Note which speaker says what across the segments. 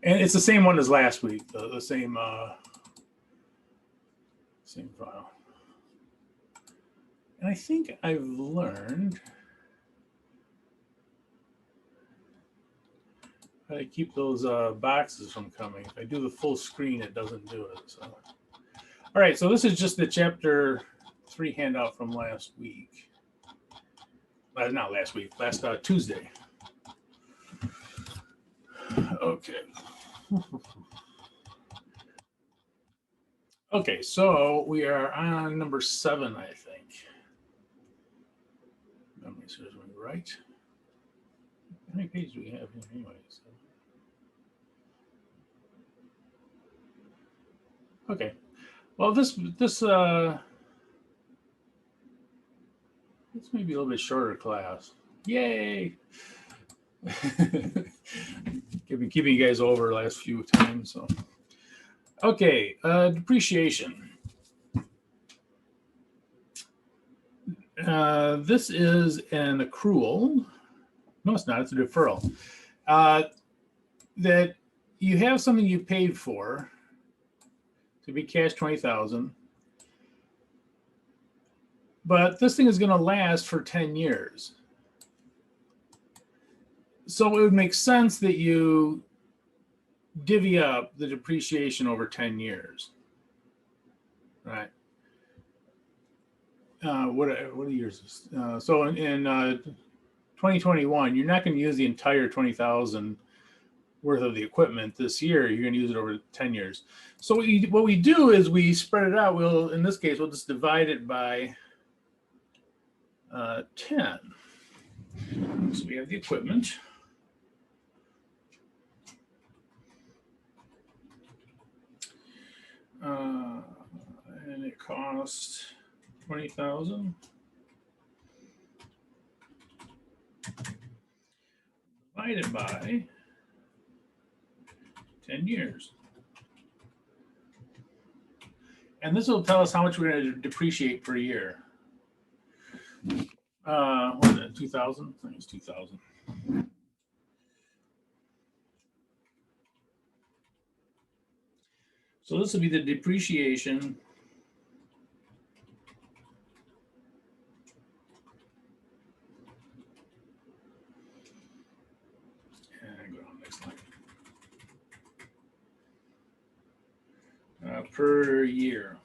Speaker 1: And it's the same one as last week, the same file. And I think I've learned how to keep those boxes from coming. If I do the full screen, it doesn't do it. So, all right, so this is just the chapter 3 handout from last week. Not last week, last Tuesday. Okay. Okay, so we are on number 7, I think. Memory serves me right. How many pages do we have here anyway? Okay. Well, this may be a little bit shorter class. Yay! Keeping you guys over the last few times. So, okay, depreciation. This is an accrual. No, it's not. It's a deferral. That you have something you paid for to be cash 20,000, but this thing is going to last for 10 years. So it would make sense that you divvy up the depreciation over 10 years, right? What years is this? So in 2021, you're not going to use the entire 20,000 worth of the equipment this year. You're going to use it over 10 years. So what we do is we spread it out. In this case, we'll just divide it by 10. So we have the equipment. And it costs 20,000. Divided by 10 years. And this will tell us how much we're going to depreciate per year. What is it, 2,000? I think it's 2,000. So this will be the depreciation and go on next line. Per year.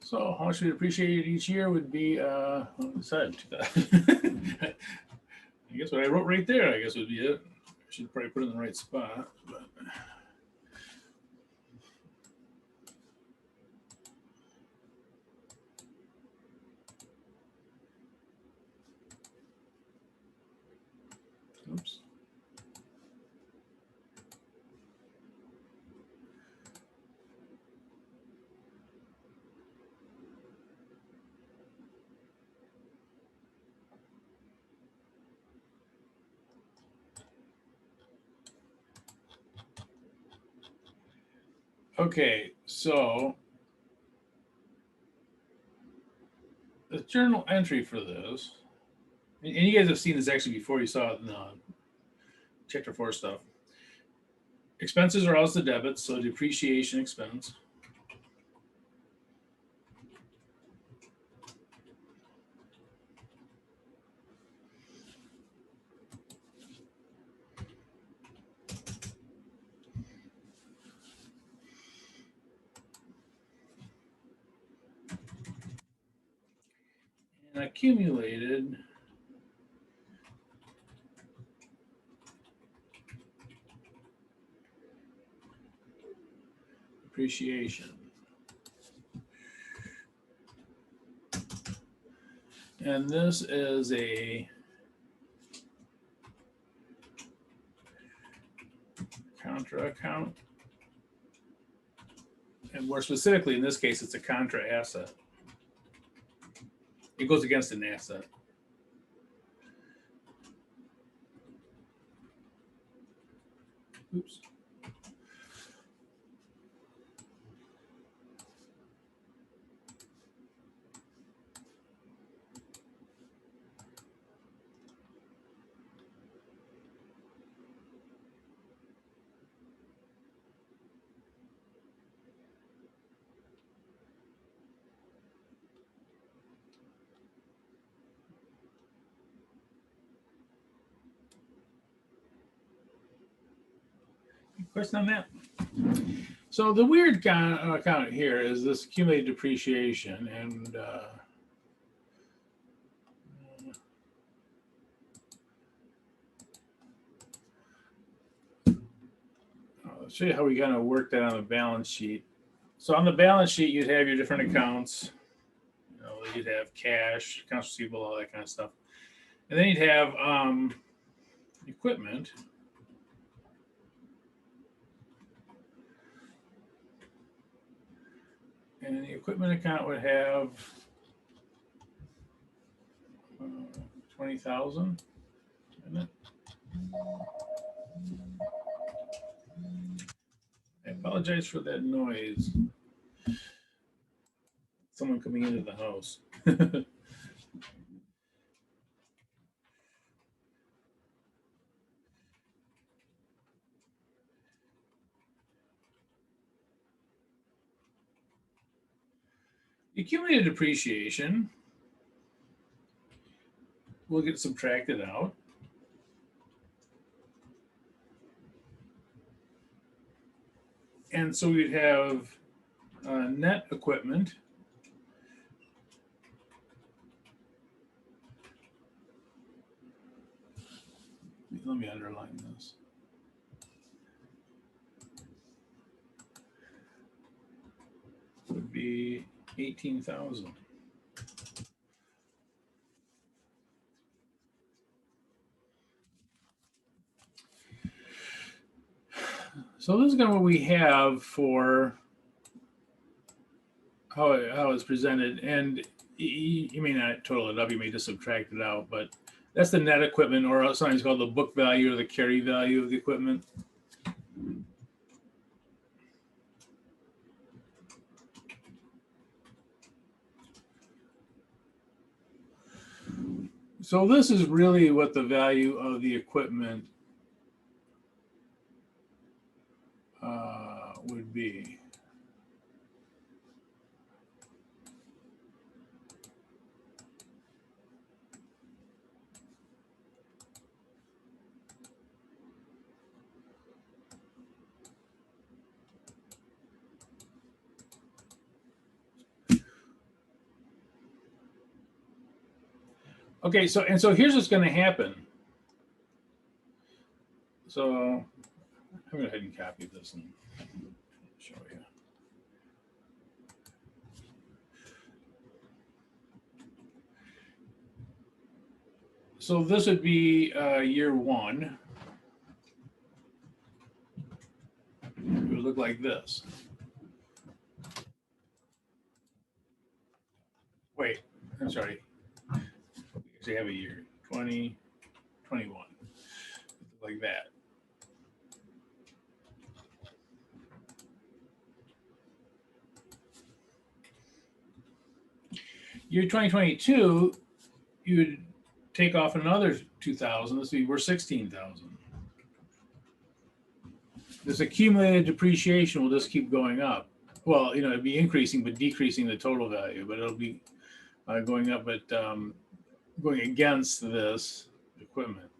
Speaker 1: So how much we depreciate each year would be, I guess what I wrote right there, I guess would be it. I should probably put it in the right spot. But. Oops. Okay, so the journal entry for this, and you guys have seen this actually before. You saw it in the chapter 4 stuff. Expenses are always the debits, so depreciation expense. And accumulated depreciation. And this is a contra account. And more specifically, in this case, it's a contra asset. It goes against an asset. Oops. Question on that? So the weird account here is this accumulated depreciation, and I'll show you how we kind of work that on the balance sheet. So on the balance sheet, you'd have your different accounts. You know, you'd have cash, accounts receivable, all that kind of stuff, and then you'd have equipment. And the equipment account would have 20,000, isn't it? I apologize for that noise. Someone coming into the house. Accumulated depreciation will get subtracted out. And so we'd have net equipment. Let me underline this. Would be 18,000. So this is kind of what we have for how it's presented, and you may not total it up, you may just subtract it out, but that's the net equipment, or sometimes called the book value or the carry value of the equipment. So this is really what the value of the equipment would be. Okay, so here's what's going to happen. So I'm going to go ahead and copy this and show you. So this would be year one. It would look like this. Wait, I'm sorry. They have a year 2021, like that. Year 2022, you would take off another 2,000. This would be worth 16,000. This accumulated depreciation will just keep going up. Well, you know, it'd be increasing but decreasing the total value, but it'll be going up, but going against this equipment.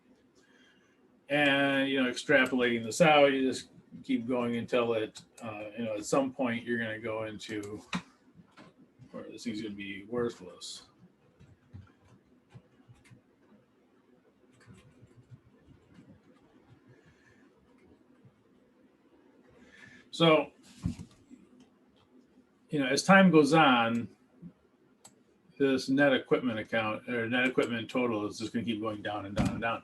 Speaker 1: And, you know, extrapolating this out, you just keep going until it, you know, at some point you're going to go into where this thing's going to be worthless. So, you know, as time goes on, this net equipment account or net equipment total is just going to keep going down and down and down.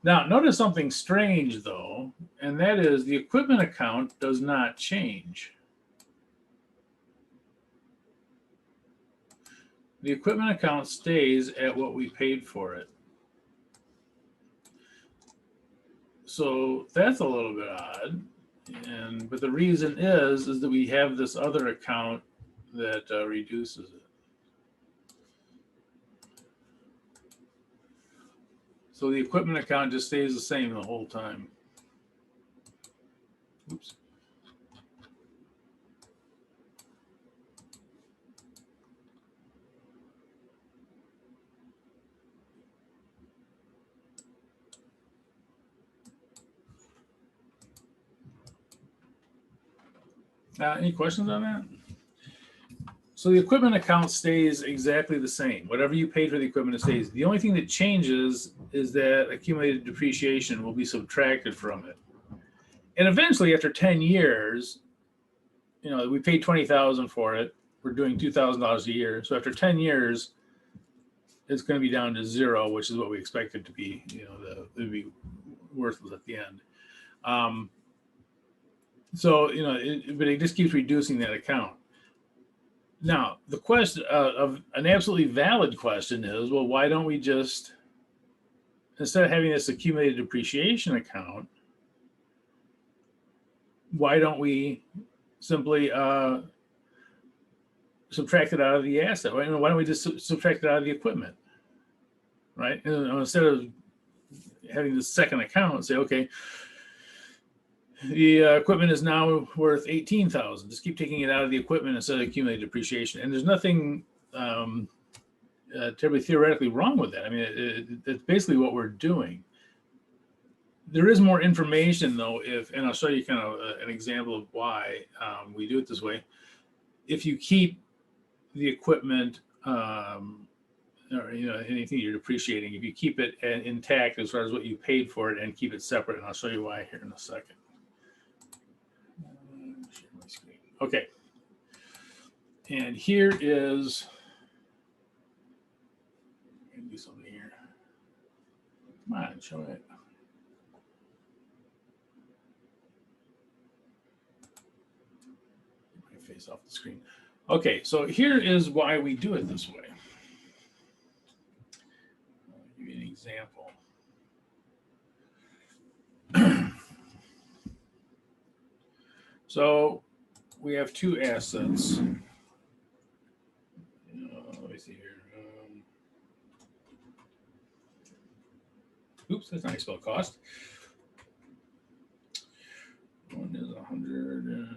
Speaker 1: Now, notice something strange though, and that is the equipment account does not change. the equipment account stays at what we paid for it. So that's a little bit odd. But the reason is that we have this other account that reduces it. So the equipment account just stays the same the whole time. Oops. Any questions on that? So the equipment account stays exactly the same. Whatever you paid for the equipment, it stays. The only thing that changes is that accumulated depreciation will be subtracted from it. And eventually, after 10 years, you know, we paid $20,000 for it. We're doing $2,000 a year. So after 10 years, it's going to be down to zero, which is what we expect it to be. You know, it'd be worthless at the end. So, you know, but it just keeps reducing that account. Now, the question of an absolutely valid question is, well, why don't we just, instead of having this accumulated depreciation account, why don't we simply subtract it out of the asset? Why don't we just subtract it out of the equipment, right? And instead of having the second account, say, okay, the equipment is now worth $18,000. Just keep taking it out of the equipment instead of accumulated depreciation. And there's nothing terribly theoretically wrong with that. I mean, it's basically what we're doing. There is more information though, and I'll show you kind of an example of why we do it this way. If you keep the equipment, or you know, anything you're depreciating, if you keep it intact as far as what you paid for it and keep it separate, and I'll show you why here in a second. Share my screen. Okay. And here is, I'm gonna do something here. Come on, show it. Get my face off the screen. Okay, so here is why we do it this way. I'll give you an example. So we have two assets. Let me see here. Oops, that's not how you spell cost. One is 100.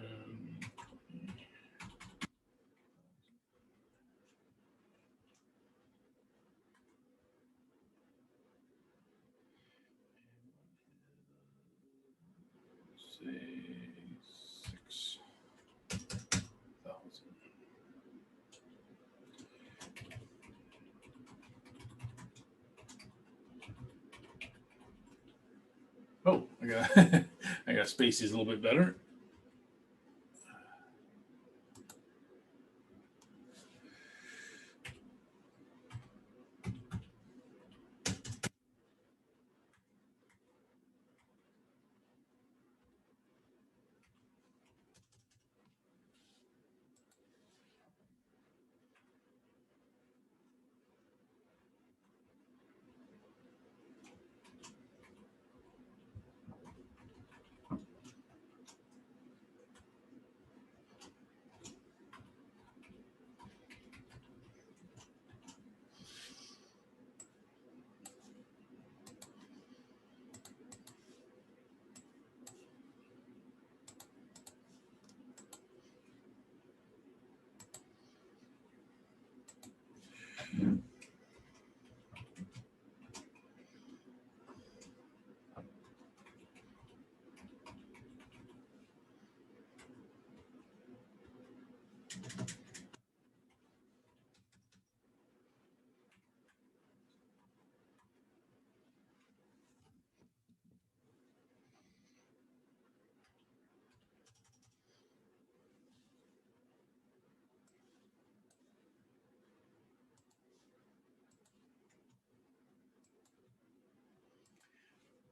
Speaker 1: Say 6,000. Oh, I got spaces a little bit better.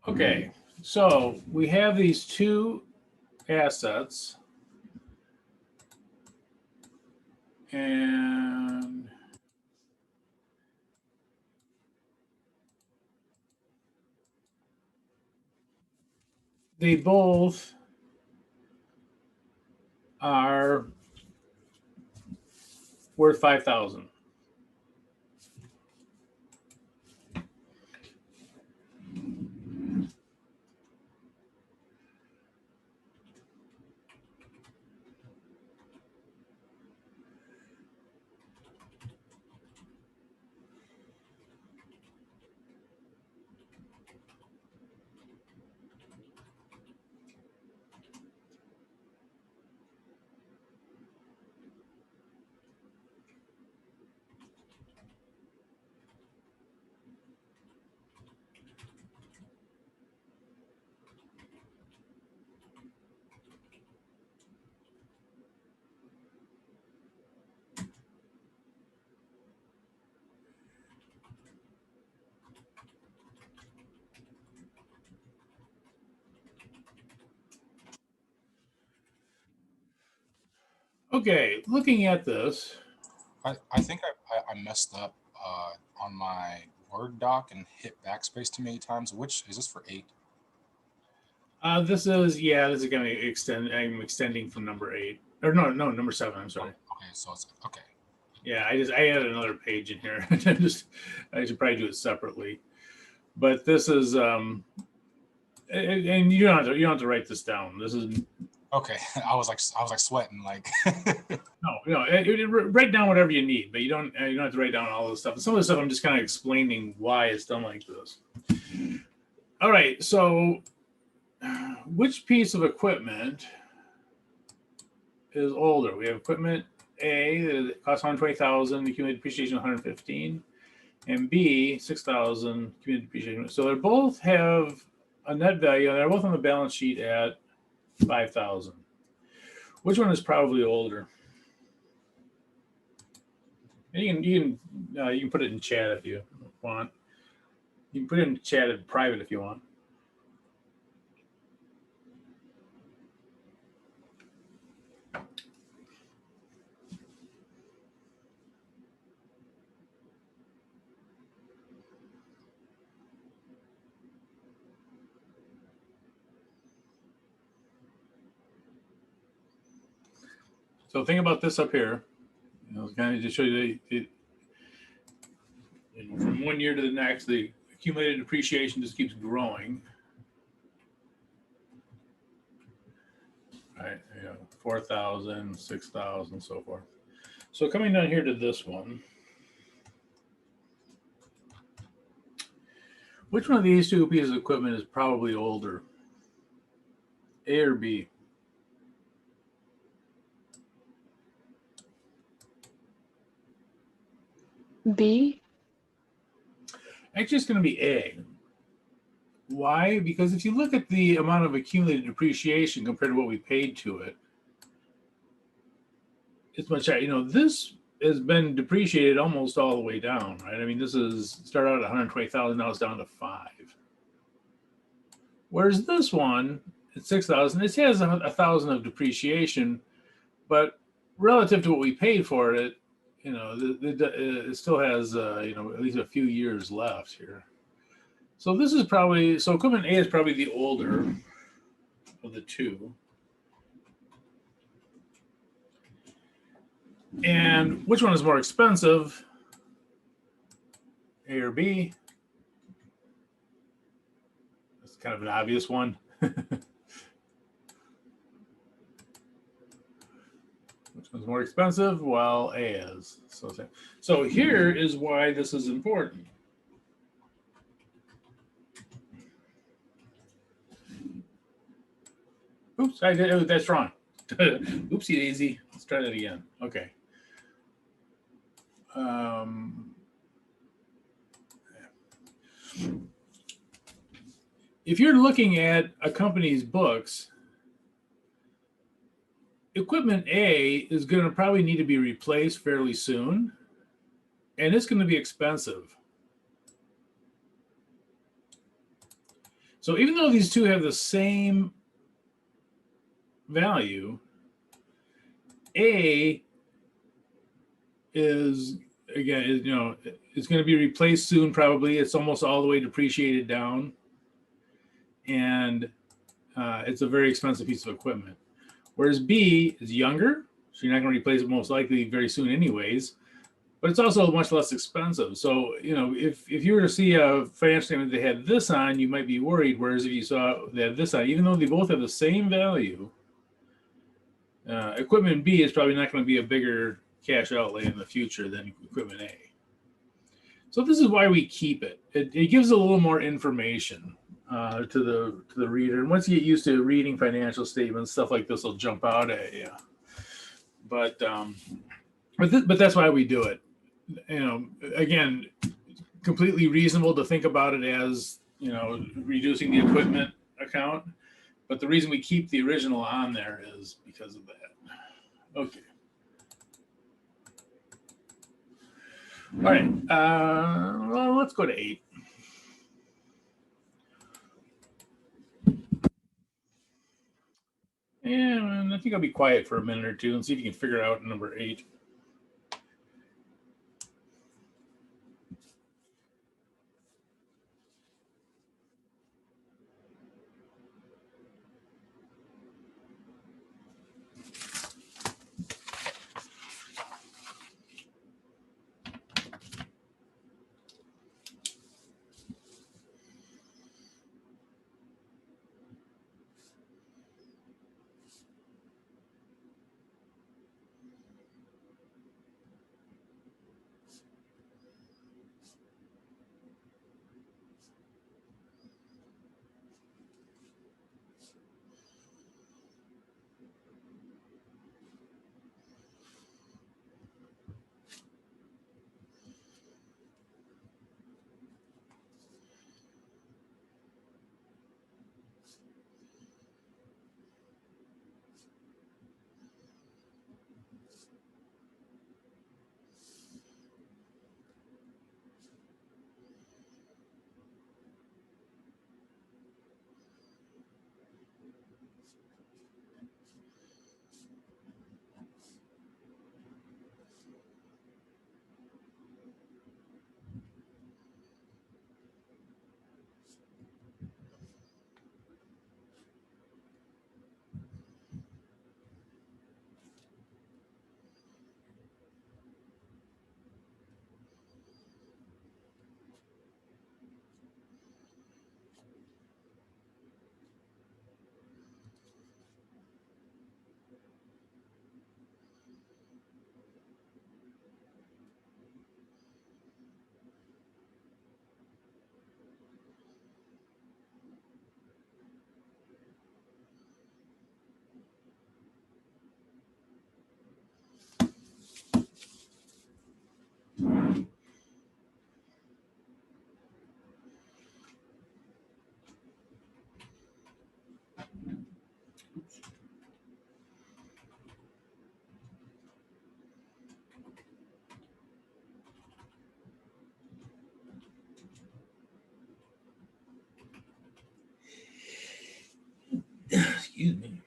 Speaker 1: Okay, so we have these two assets, and they both are worth 5,000. Okay, looking at this.
Speaker 2: I think I messed up on my Word doc and hit backspace too many times. Which is this for 8?
Speaker 1: This is going to extend. I'm extending from number 8, or no, number 7. I'm sorry.
Speaker 2: Okay, so it's okay.
Speaker 1: Yeah, I added another page in here. I should probably do it separately. But this is and you don't have to write this down. This is
Speaker 2: okay. I was like sweating like.
Speaker 1: No, write down whatever you need, but you don't have to write down all this stuff. Some of the stuff I'm just kind of explaining why it's done like this. All right, so which piece of equipment is older? We have equipment A that costs $120,000, accumulated depreciation $115,000, and B 6,000 accumulated depreciation. So they both have a net value, and they're both on the balance sheet at 5,000. Which one is probably older? You can put it in chat if you want. You can put it in chat in private if you want. So think about this up here. Kind of just show you from one year to the next, the accumulated depreciation just keeps growing. Right, 4,000, 6,000, so forth. So coming down here to this one, which one of these two pieces of equipment is probably older? A or B?
Speaker 3: B?
Speaker 1: Actually, it's going to be A. Why? Because if you look at the amount of accumulated depreciation compared to what we paid to it, it's much higher. This has been depreciated almost all the way down, right? I mean, this is started out at 120,000, now it's down to 5. Whereas this one, at 6,000, it has 1,000 of depreciation, but relative to what we paid for it, it still has at least a few years left here. So this is equipment A is probably the older of the two. And which one is more expensive? A or B? That's kind of an obvious one. Which one's more expensive? Well, A is. So here is why this is important. Oops, that's wrong. Oopsie daisy. Let's try that again. Okay. If you're looking at a company's books, equipment A is going to probably need to be replaced fairly soon, and it's going to be expensive. So even though these two have the same value, A is, again, it's going to be replaced soon probably. It's almost all the way depreciated down. And it's a very expensive piece of equipment. Whereas B is younger, so you're not going to replace it most likely very soon anyways, but it's also much less expensive. So, you know, if you were to see a financial statement that had this on, you might be worried. Whereas if you saw they had this on, even though they both have the same value, equipment B is probably not going to be a bigger cash outlay in the future than equipment A. So this is why we keep it. It gives a little more information to the reader. And once you get used to reading financial statements, stuff like this will jump out at you. But that's why we do it. You know, again, completely reasonable to think about it as, you know, reducing the equipment account. But the reason we keep the original on there is because of that. Okay. All right. Well, let's go to 8. And I think I'll be quiet for a minute or two and see if you can figure out number 8. Excuse me.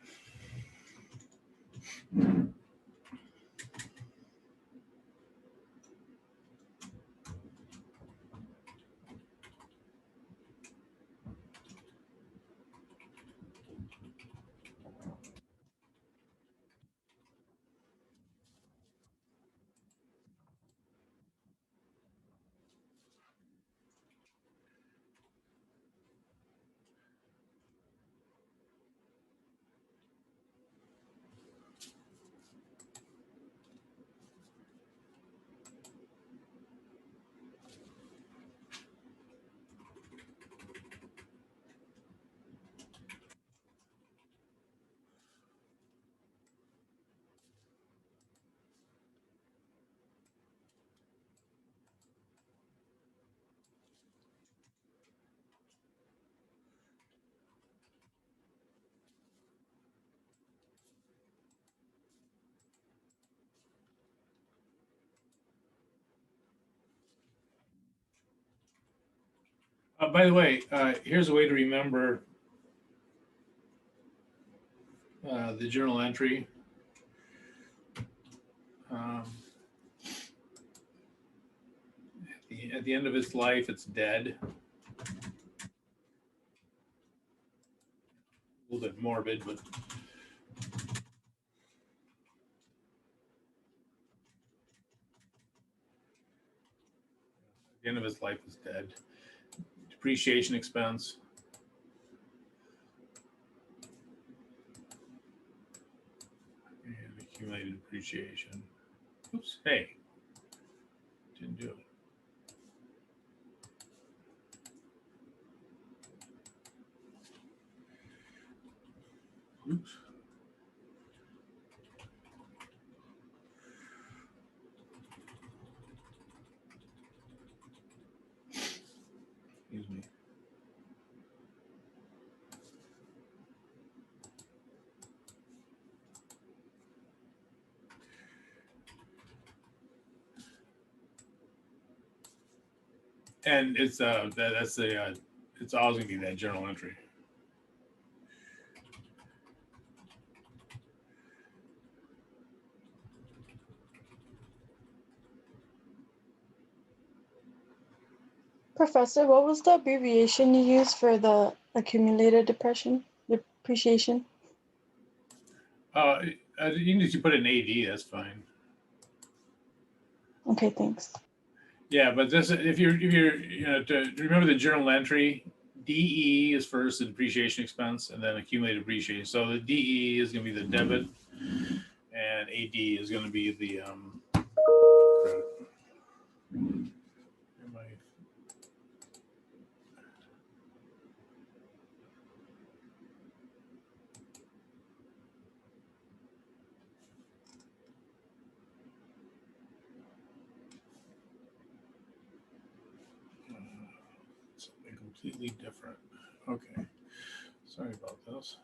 Speaker 1: By the way, here's a way to remember the journal entry. At the end of its life, it's dead. little bit morbid, but the end of his life is dead. Depreciation expense. And accumulated depreciation. Oops, hey, didn't do it. Oops. Excuse me. And it's that's the it's always gonna be that journal entry.
Speaker 3: Professor, what was the abbreviation you used for the accumulated depreciation?
Speaker 1: You can just put an AD, that's fine.
Speaker 3: Okay, thanks.
Speaker 1: Yeah, but this if you're you know to remember the journal entry, DE is first, the depreciation expense, and then accumulated depreciation. So the DE is going to be the debit, and AD is going to be the credit. Something completely different. Okay, sorry about this.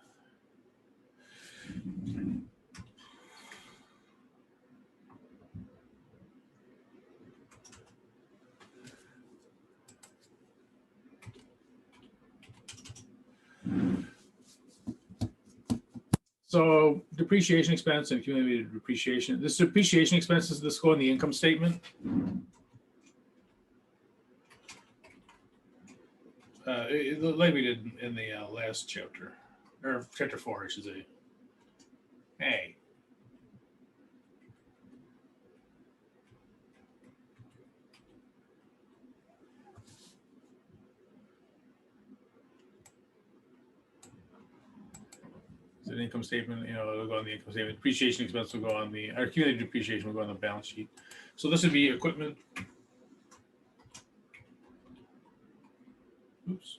Speaker 1: So depreciation expense and accumulated depreciation. This depreciation expense, does this go in the income statement? Like we did in the last chapter, or chapter 4, I should say. Hey. It's an income statement, you know, it'll go on the income statement. Depreciation expense will go on the, our accumulated depreciation will go on the balance sheet. So this would be equipment. Oops.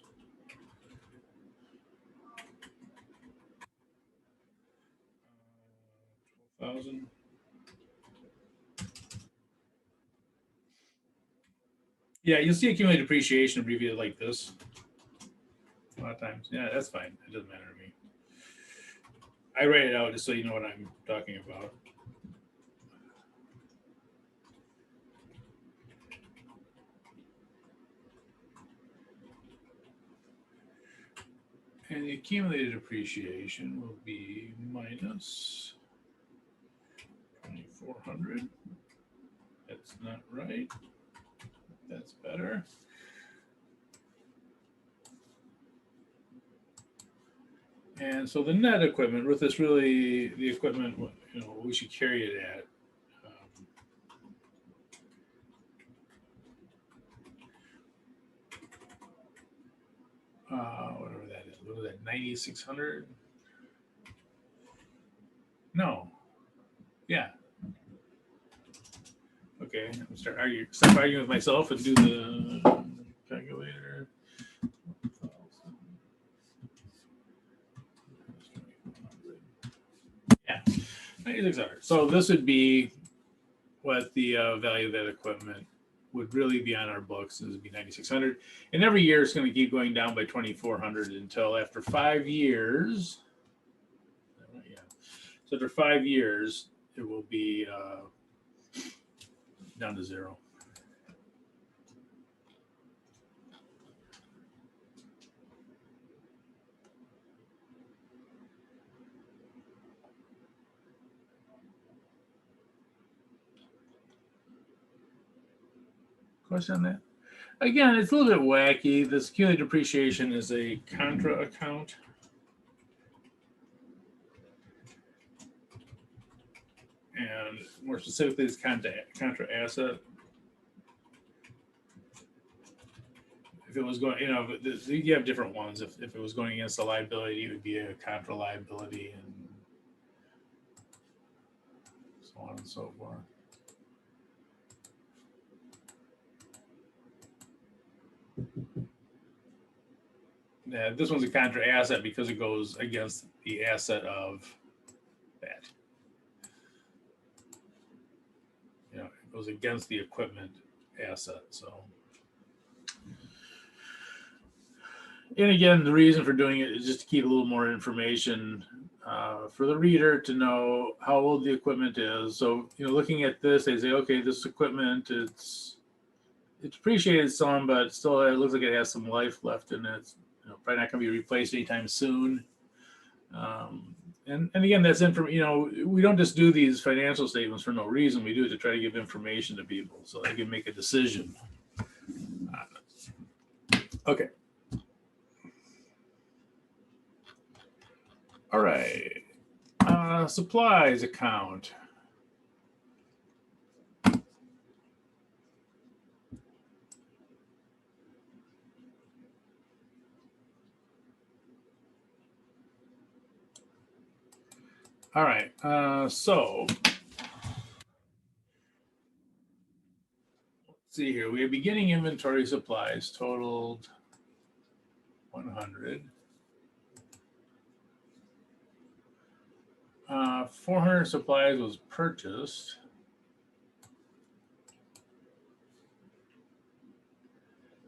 Speaker 1: $12,000. Yeah, you'll see accumulated depreciation abbreviated like this a lot of times. Yeah, that's fine. It doesn't matter to me. I write it out just so you know what I'm talking about. And the accumulated depreciation will be minus 2,400. That's not right. That's better. And so the net equipment, with this really, the equipment, you know, we should carry it at. Whatever that is. What is that, 9,600? No. Yeah. Okay, I'm stop arguing with myself and do the calculator. Yeah, 9,600. So this would be what the value of that equipment would really be on our books. This would be 9,600, and every year it's going to keep going down by 2,400 until after 5 years. Yeah, so after 5 years, it will be down to 0. Question on that? Again, it's a little bit wacky. This accumulated depreciation is a contra account. and more specifically, this contra asset. If it was going, you have different ones. If it was going against a liability, it would be a contra liability, and so on and so forth. Yeah, this one's a contra asset because it goes against the asset of that. It goes against the equipment asset. So, and again, the reason for doing it is just to keep a little more information for the reader to know how old the equipment is. So, looking at this, they say, okay, this equipment, it's depreciated some, but still it looks like it has some life left in it. It's, probably not going to be replaced anytime soon. And again, that's we don't just do these financial statements for no reason. We do it to try to give information to people so they can make a decision. Okay. All right. Supplies account. All right, so let's see here. We have beginning inventory supplies totaled 100. 400 supplies was purchased.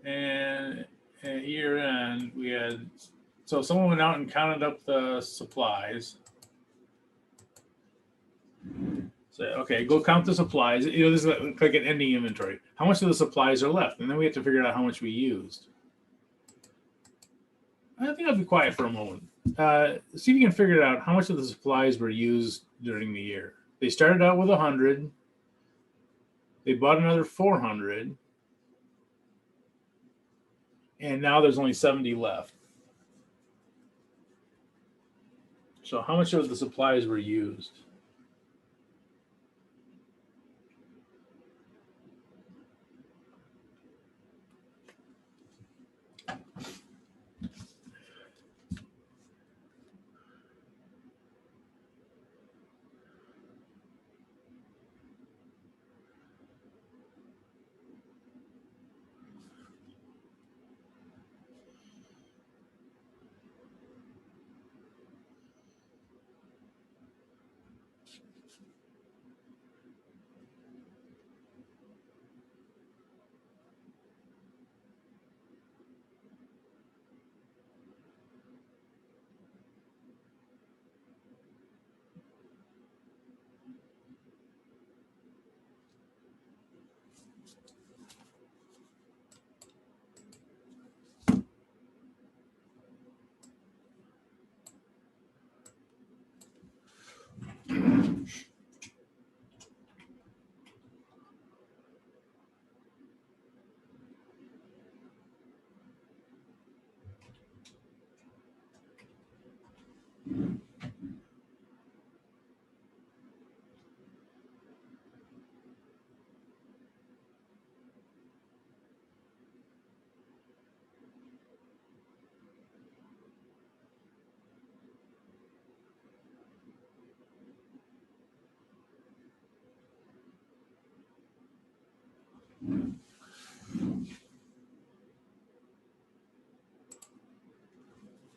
Speaker 1: And at year end, we had, so someone went out and counted up the supplies. So, okay, go count the supplies. This is like an ending inventory. How much of the supplies are left? And then we have to figure out how much we used. I think I'll be quiet for a moment. See if you can figure it out how much of the supplies were used during the year. They started out with 100. They bought another 400. And now there's only 70 left. So how much of the supplies were used?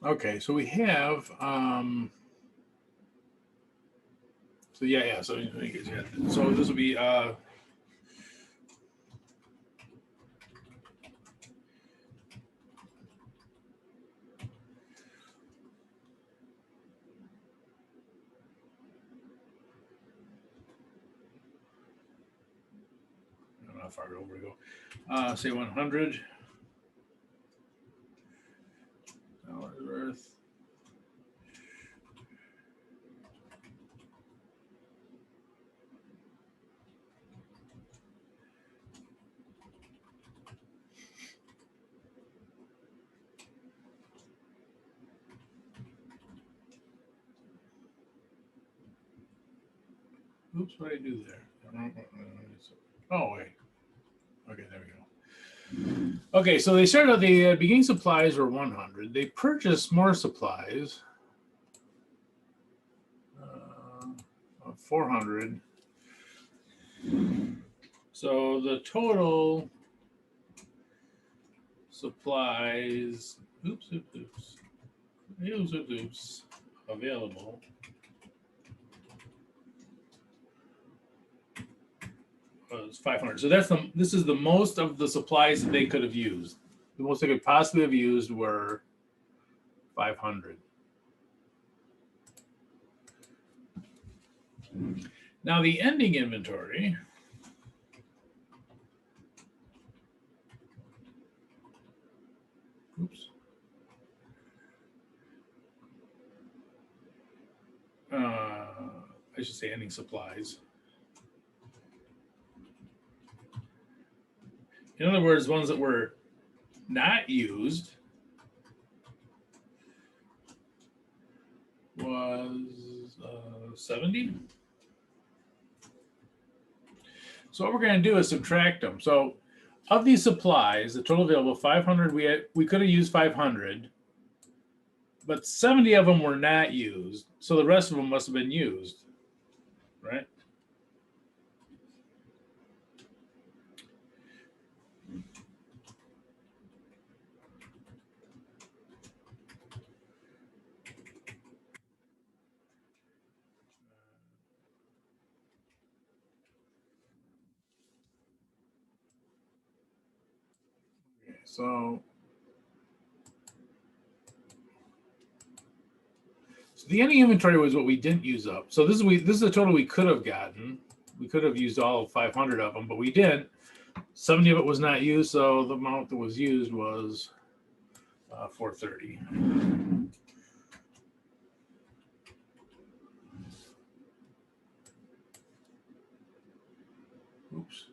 Speaker 1: Okay, so we have so so this will be I don't know how far over to go. Say $100 worth. Oops, what did I do there? Oh, wait. Okay, there we go. Okay, so they started out, the beginning supplies were 100. They purchased more supplies, 400. So the total supplies, oops, available was 500. So this is the most of the supplies that they could have used. The most they could possibly have used were 500. Now the ending inventory, oops. I should say ending supplies. In other words, ones that were not used was 70. So what we're going to do is subtract them. So of these supplies, the total available 500, we could have used 500, but 70 of them were not used. So the rest of them must have been used, right? Okay, so the ending inventory was what we didn't use up. So this is the total we could have gotten. We could have used all 500 of them, but we didn't. 70 of it was not used, so the amount that was used was 430. Oops.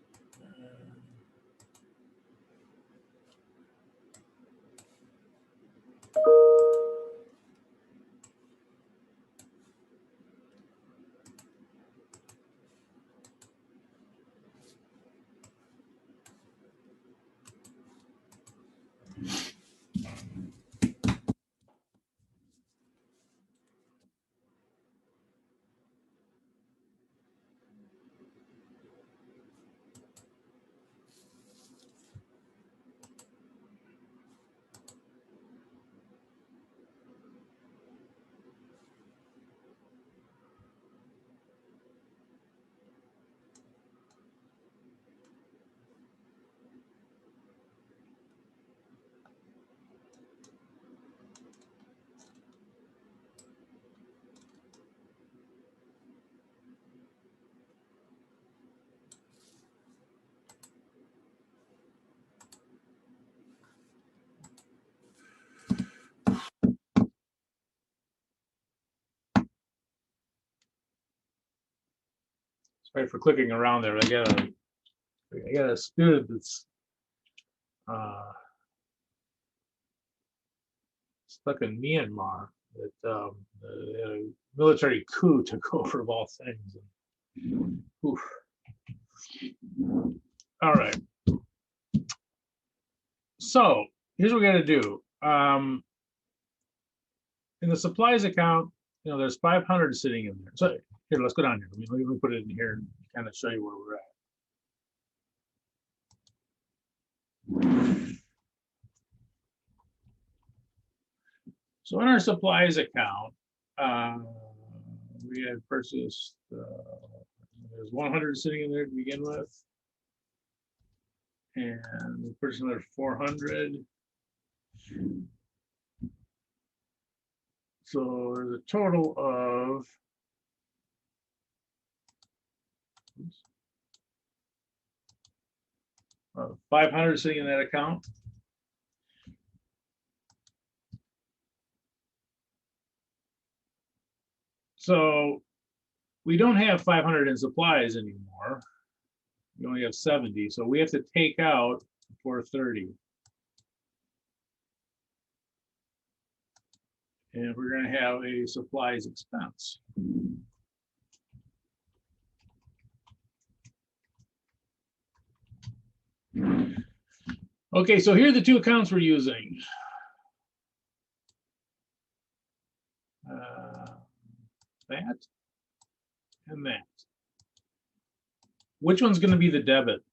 Speaker 1: Sorry for clicking around there. I got a student that's stuck in Myanmar. That a military coup took over of all things. Oof. All right. So here's what we got to do. In the supplies account, there's 500 sitting in there. So here, let's go down here. Let me put it in here and kind of show you where we're at. So in our supplies account, we had purchased, there's 100 sitting in there to begin with. And we purchased another 400. So there's a total of 500 sitting in that account. So we don't have 500 in supplies anymore. We only have 70. So we have to take out 430. And we're going to have a supplies expense. Okay, so here are the two accounts we're using. That and that. Which one's going to be the debit?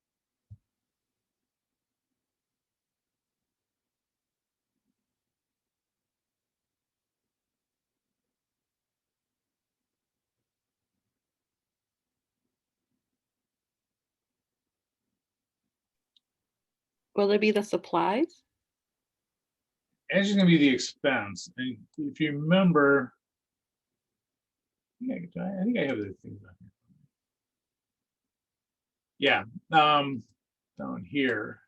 Speaker 4: Will it be the supplies?
Speaker 1: Actually, going to be the expense. And if you remember, I think I have the things on here. Yeah, down here,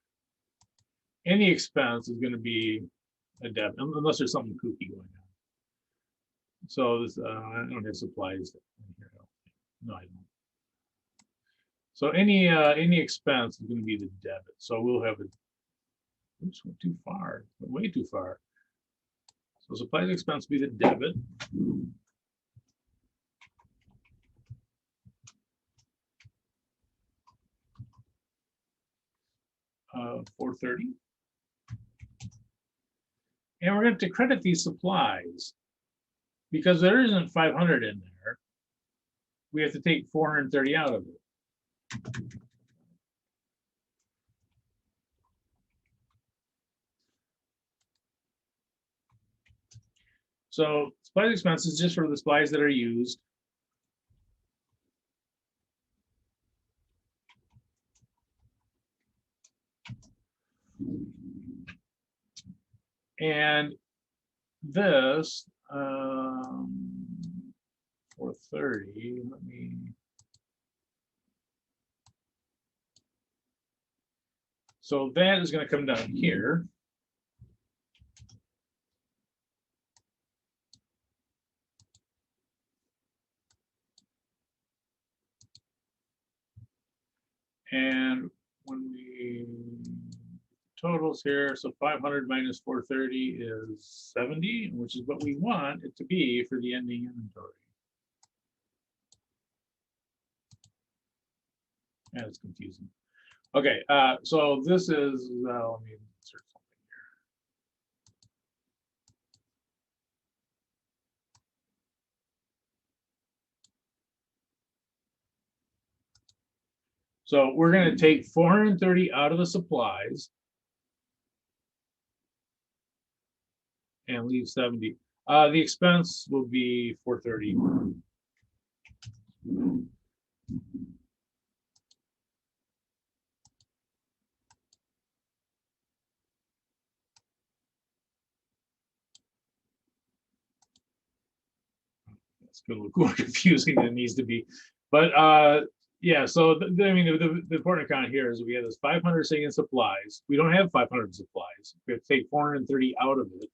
Speaker 1: any expense is going to be a debit, unless there's something kooky going on. So this, I don't have supplies in here. No, I don't. So any expense is going to be the debit. So we'll have it. Oops, went too far. Went way too far. So supplies expense will be the debit. $430. And we're going to credit these supplies because there isn't 500 in there. We have to take 430 out of it. So supplies expense is just for the supplies that are used. And this 430, let me. So that is going to come down here. And when we totals here, so 500 minus 430 is 70, which is what we want it to be for the ending inventory. Yeah, it's confusing. Okay, so this is, let me insert something here. So we're going to take 430 out of the supplies and leave 70. The expense will be 430. It's going to look more confusing than it needs to be, but yeah. So I mean, the important account here is we have this 500 sitting in supplies. We don't have 500 supplies. We have to take 430 out of it.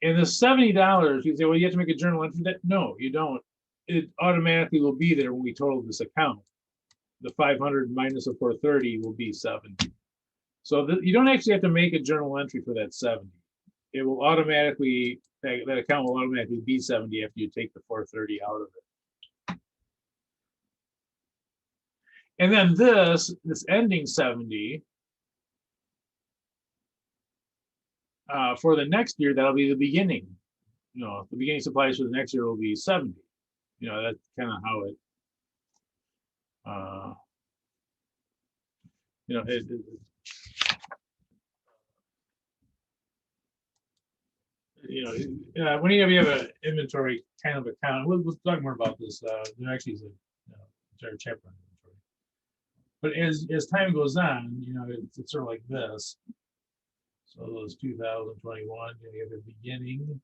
Speaker 1: And the $70, you say, well, you have to make a journal entry. That no, you don't. It automatically will be there when we total this account. The 500 minus the 430 will be 70. So you don't actually have to make a journal entry for that 70. It will automatically, that account will automatically be 70 after you take the 430 out of it. And then this ending 70, for the next year, that'll be the beginning. You know, the beginning supplies for the next year will be 70. You know, that's kind of how it, you know, you know, when you have an inventory kind of account, we'll talk more about this. There actually is a entire chapter on inventory. But as time goes on, you know, it's sort of like this. So those 2021, you have a beginning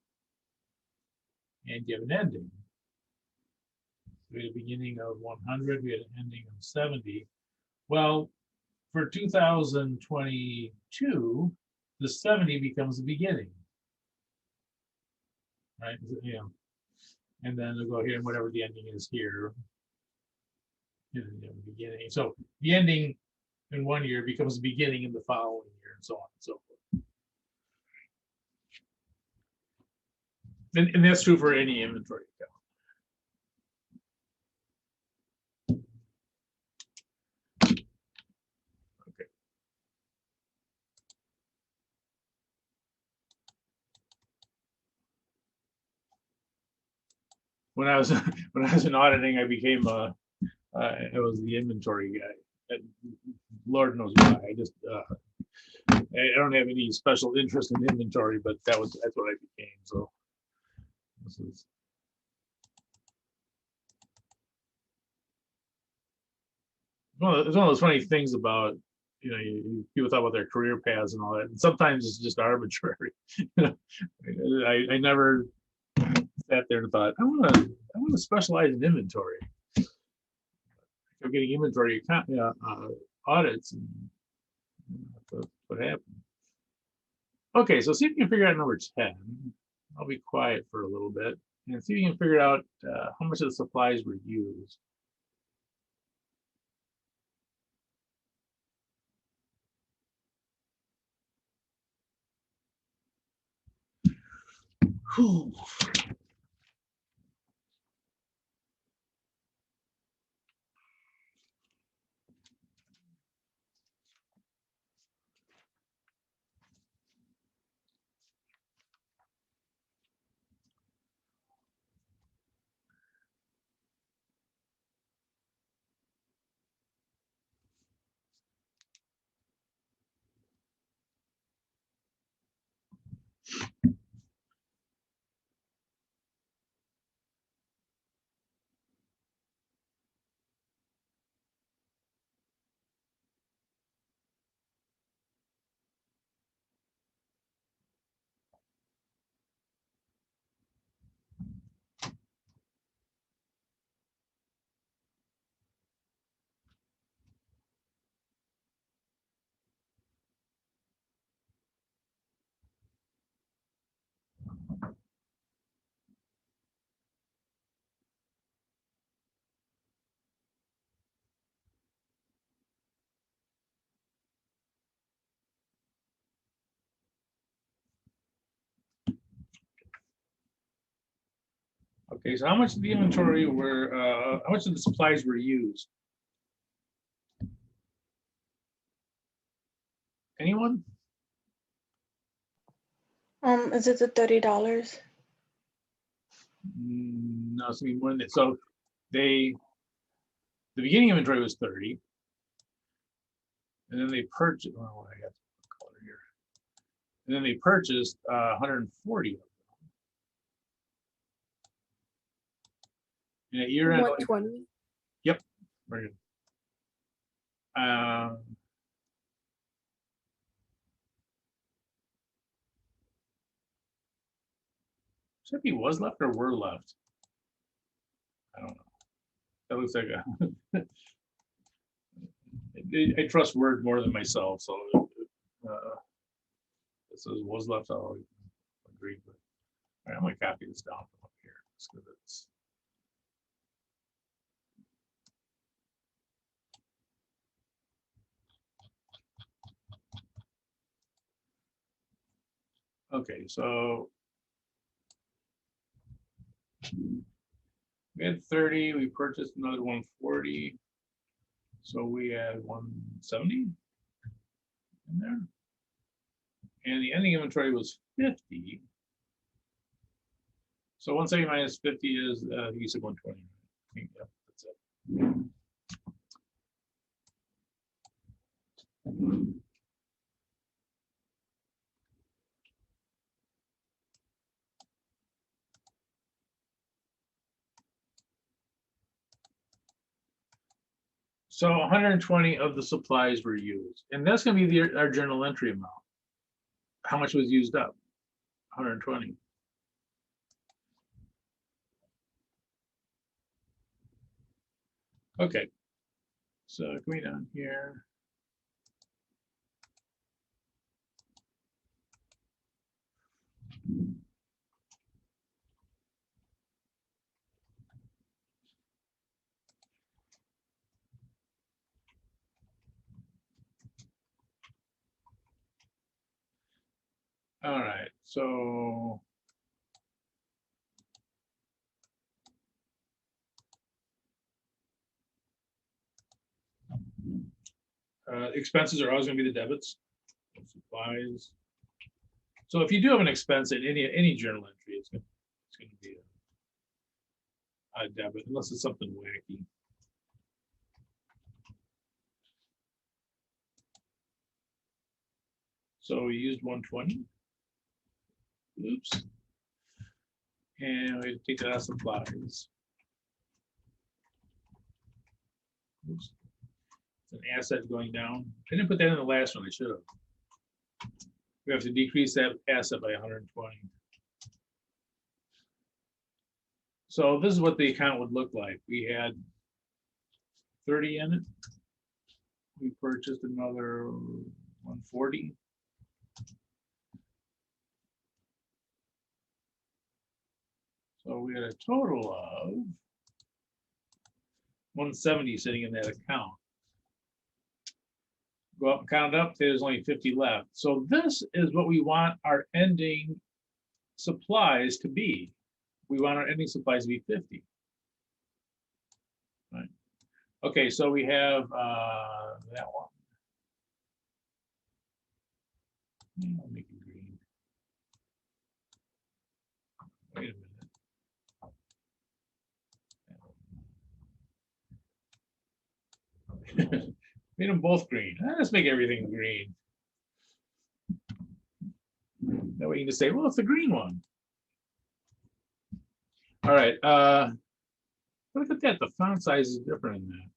Speaker 1: and you have an ending. We had a beginning of 100, we had an ending of 70. Well, for 2022, the 70 becomes the beginning. Right? You know, and then they'll go here and whatever the ending is here. You know, the beginning. So the ending in one year becomes the beginning in the following year, and so on and so forth. And that's true for any inventory account. Okay. when I was when I was in auditing, I became I was the inventory guy. And Lord knows why. I just I don't have any special interest in inventory, but that's what I became. So this is. It's one of those funny things about, people talk about their career paths and all that. And sometimes it's just arbitrary. I never sat there and thought, I want to specialize in inventory. I'm getting inventory audits, and that's what happened. Okay, so see if you can figure out number 10. I'll be quiet for a little bit and see if you can figure out how much of the supplies were used. Whew. Okay, so how much of the inventory how much of the supplies were used? Anyone?
Speaker 3: Is it the $30?
Speaker 1: No, it's gonna be more than that. So the beginning inventory was 30, and then they purchased. Oh, I got the color here. And then they purchased 140 of them. And at year end,
Speaker 5: 120.
Speaker 1: yep, very good. Should be was left or were left? I don't know. That looks like a. I trust Word more than myself, so it says was left. I'll agree. But all right, I'm gonna copy this down from up here. It's okay, so we had 30, we purchased another 140. So we had 170 in there. And the ending inventory was 50. So 170 minus 50 is, you said 120. Yep, that's it. So 120 of the supplies were used, and that's going to be our journal entry amount. How much was used up? 120. Okay, so going down here. All right, so expenses are always going to be the debits. Supplies. So if you do have an expense in any journal entry, it's going to be debit unless it's something wacky. So we used 120. Oops. And we take that out of supplies. Oops. It's an asset going down. I didn't put that in the last one. I should have. We have to decrease that asset by 120. So this is what the account would look like. We had 30 in it. We purchased another 140. So we had a total of 170 sitting in that account. Go up and count it up, there's only 50 left. So this is what we want our ending supplies to be. We want our ending supplies to be 50. Right. Okay, so we have that one. I'll make it green. Wait a minute. Made them both green. Let's make everything green. That way you can just say, well, it's the green one. All right. Look at that. The font size is different in that.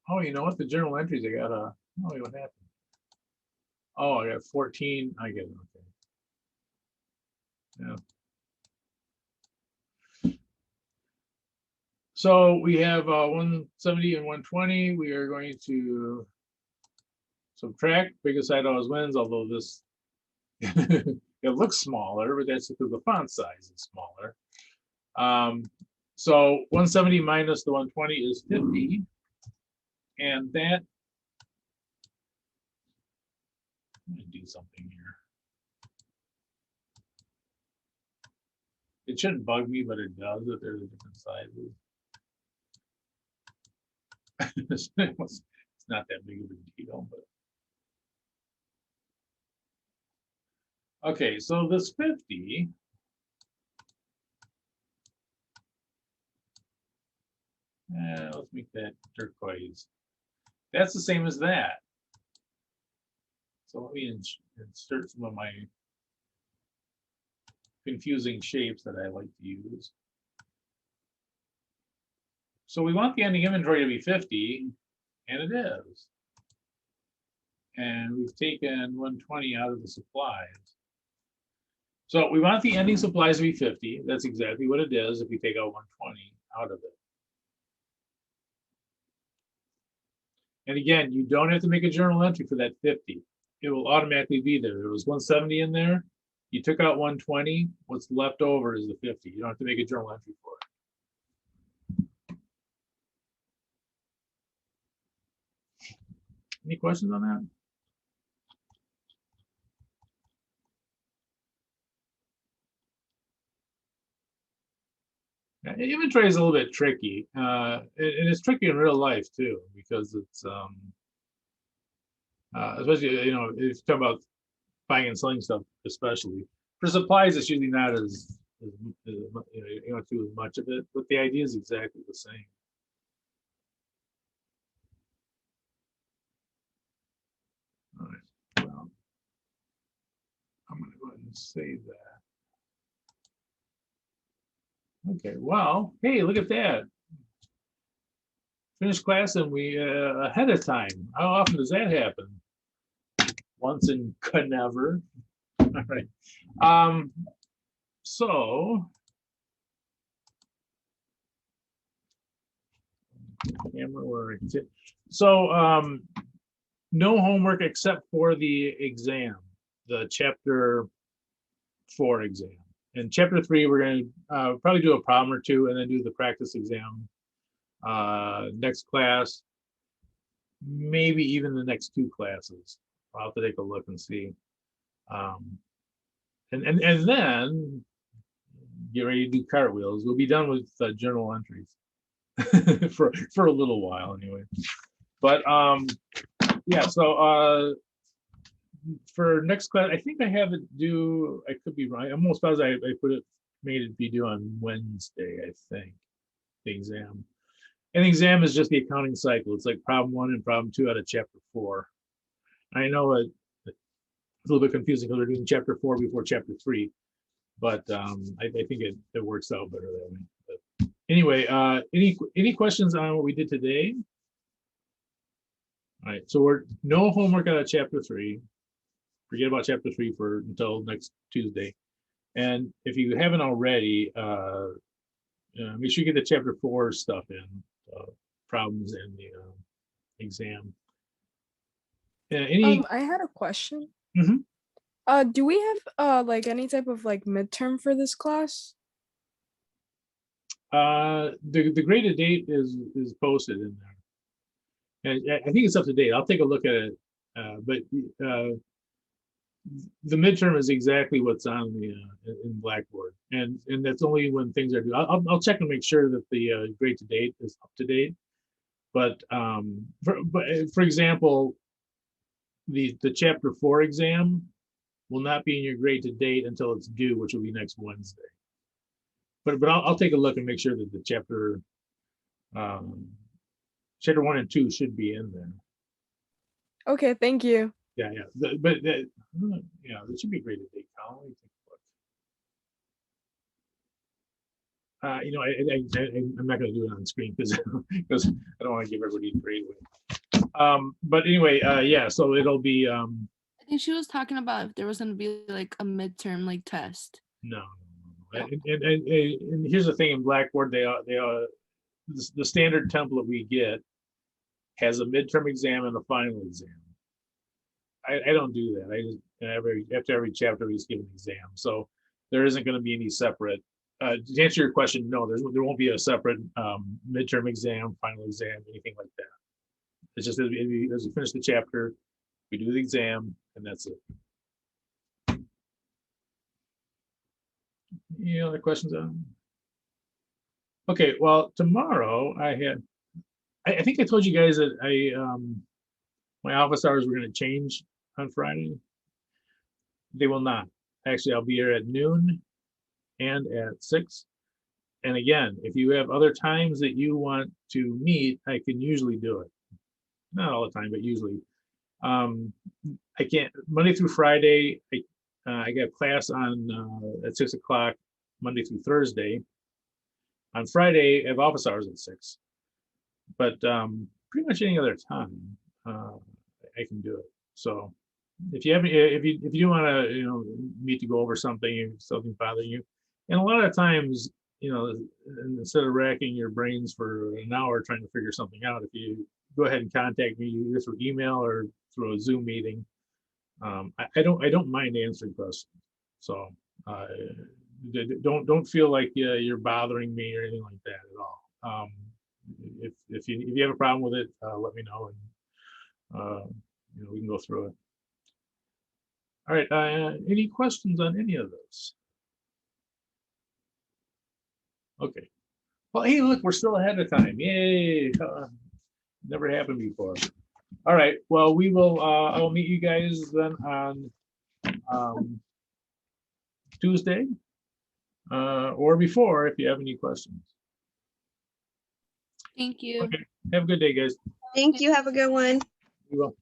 Speaker 1: Oh, you know what? The journal entries, I got a, oh, wait, what happened? Oh, I got 14. I get it. Okay. Yeah. So we have 170 and 120. We are going to subtract. Biggest side always wins, although this it looks smaller, but that's because the font size is smaller. So 170 minus the 120 is 50. And that, I'm going to do something here. It shouldn't bug me, but it does if there's different sizes. It's not that big of a deal, but okay, so this 50 let's make that turquoise. That's the same as that. So let me insert some of my confusing shapes that I like to use. So we want the ending inventory to be 50, and it is. And we've taken 120 out of the supplies. So we want the ending supplies to be 50. That's exactly what it is if we take out 120 out of it. And again, you don't have to make a journal entry for that 50. It will automatically be there. There was 170 in there. You took out 120. What's left over is the 50. You don't have to make a journal entry for it. Any questions on that? Inventory is a little bit tricky, and it's tricky in real life too, because it's especially if you talk about buying and selling stuff, especially for supplies, it's usually not as you don't do as much of it, but the idea is exactly the same. All right, well, I'm going to go ahead and save that. Okay, well, hey, look at that. Finished class and we ahead of time. How often does that happen? Once and could never. All right. So camera work. So no homework except for the exam, the chapter 4 exam. In chapter 3, we're going to probably do a problem or two and then do the practice exam next class, maybe even the next 2 classes. I'll have to take a look and see. And then get ready to do cartwheels. We'll be done with journal entries for a little while anyway. But yeah, so for next class, I think I have it due. I could be right. I'm almost positive I put it made it be due on Wednesday, I think, the exam. And the exam is just the accounting cycle. It's like problem 1 and problem 2 out of chapter 4. I know it's a little bit confusing because we're doing chapter 4 before chapter 3, but I think it works out better that way. But anyway, any questions on what we did today? All right, so we're no homework out of chapter 3. Forget about chapter 3 until next Tuesday. And if you haven't already, make sure you get the chapter 4 stuff in, problems and the exam.
Speaker 5: I had a question.
Speaker 1: Mhm.
Speaker 5: Do we have like any type of like midterm for this class?
Speaker 1: The graded date is posted in there, and I think it's up to date. I'll take a look at it, but the midterm is exactly what's on the in Blackboard, and that's only when things are due. I'll check and make sure that the grade to date is up to date. But for example, the chapter 4 exam will not be in your grade to date until it's due, which will be next Wednesday. But I'll take a look and make sure that the chapter 1 and 2 should be in there.
Speaker 5: Okay, thank you.
Speaker 1: Yeah. But there should be a graded date column. Let me take a look. I'm not going to do it on screen because I don't want to give everybody a grade away. But anyway, yeah. So it'll be.
Speaker 6: I think she was talking about if there was going to be like a midterm like test.
Speaker 1: No. And here's the thing: in Blackboard, the standard template we get has a midterm exam and a final exam. I don't do that. I just after every chapter we just give an exam. So there isn't going to be any separate. To answer your question, no, there won't be a separate midterm exam, final exam, anything like that. It's just as we finish the chapter, we do the exam, and that's it. Any other questions on? Okay, well, tomorrow I think I told you guys that my office hours were going to change on Friday. They will not. Actually, I'll be here at noon and at 6. And again, if you have other times that you want to meet, I can usually do it. Not all the time, but usually. I can't Monday through Friday. I got class on at 6 o'clock Monday through Thursday. On Friday, I have office hours at 6. But pretty much any other time, I can do it. So if you want to meet to go over something bothering you, and a lot of times instead of racking your brains for an hour trying to figure something out, if you go ahead and contact me either through email or through a Zoom meeting, I don't mind answering questions. So don't feel like you're bothering me or anything like that at all. If you have a problem with it, let me know, and we can go through it. All right. Any questions on any of this? Okay. Well, hey, look, we're still ahead of time. Yay! Never happened before. All right. Well, we will. I'll meet you guys then on Tuesday or before if you have any questions.
Speaker 6: Thank you.
Speaker 1: Okay. Have a good day, guys.
Speaker 7: Thank you. Have a good one.
Speaker 1: You will.